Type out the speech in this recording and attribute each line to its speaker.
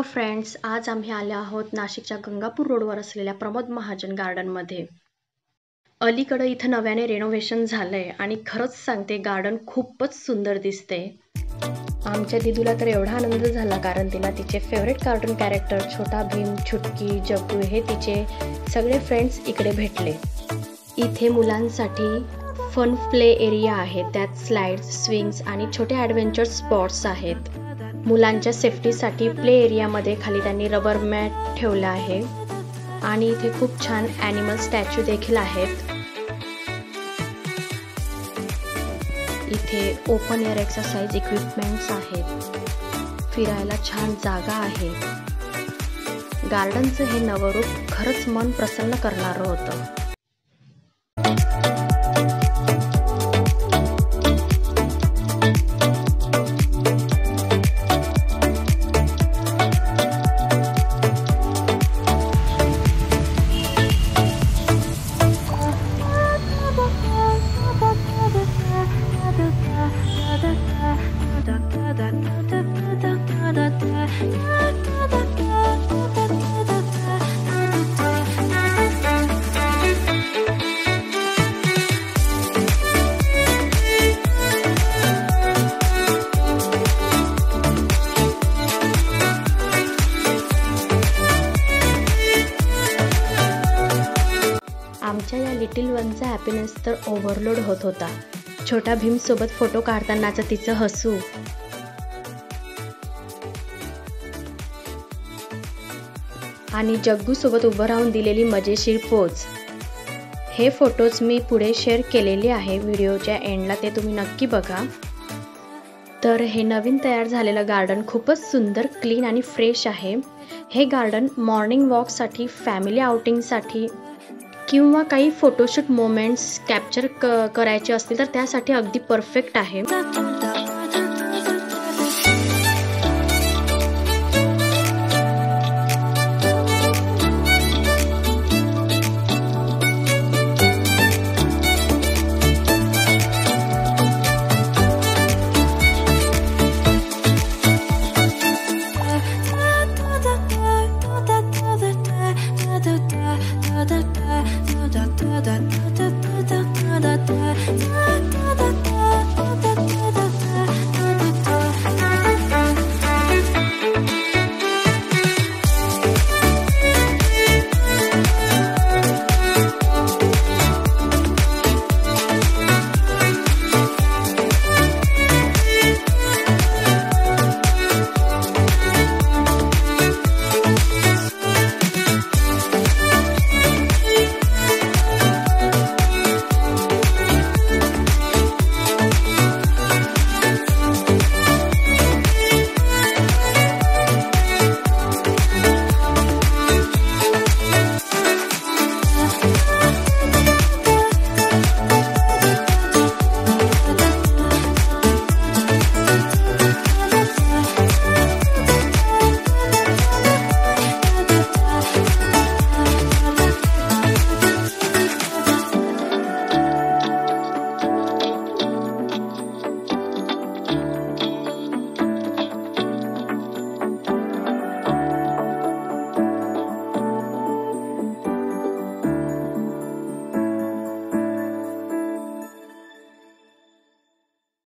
Speaker 1: Friends, आज आम्ही आले आहोत नाशिकच्या गंगापूर रोडवर असलेल्या प्रमोद महाजन गार्डनमध्ये। अलीकडे इथं नव्याने रेनोव्हेशन झालंय आणि खरंच सांगते गार्डन खूपच सुंदर दिसते। आमच्या दिदूला तर एवढा आनंद झाला कारण तिला तिचे फेवरेट कार्टून कॅरेक्टर छोटा भीम, छुटकी, जग्गू हे तिचे सगळे फ्रेंड्स इकडे भेटले। इथे मुलांसाठी फन प्ले एरिया आहे, त्यात स्लाइड्स, स्विंग्स आणि छोटे ॲडव्हेंचर स्पॉट्स आहेत। मुलांच्या सेफ्टीसाठी प्ले एरियामध्ये खाली त्यांनी रबर मॅट ठेवला आहे आणि इथे खूप छान ॲनिमल स्टॅच्यू देखील आहेत। इथे ओपन एअर एक्सरसाइज इक्विपमेंट्स आहेत, फिरायला छान जागा आहे। गार्डनचं हे नवरूप खरंच मन प्रसन्न करणारं होतं। आमच्या या लिटिल वनचा हॅपीनेस तर ओव्हरलोड होत होता। छोटा भीम सोबत फोटो काढतानाचं तिचं हसू, आणि जग्गू सोबत उभं राहून दिलेली मजेशीर पोज, हे फोटोज मी पुढे शेअर केलेले आहे व्हिडिओच्या एंडला, ते तुम्ही नक्की बघा। तर हे नवीन तयार झालेलं गार्डन खूपच सुंदर, क्लीन आणि फ्रेश आहे। हे गार्डन मॉर्निंग वॉकसाठी, फॅमिली आउटिंगसाठी किंवा काही फोटोशूट मोमेंट्स कॅप्चर करायचे असतील तर त्यासाठी अगदी परफेक्ट आहे।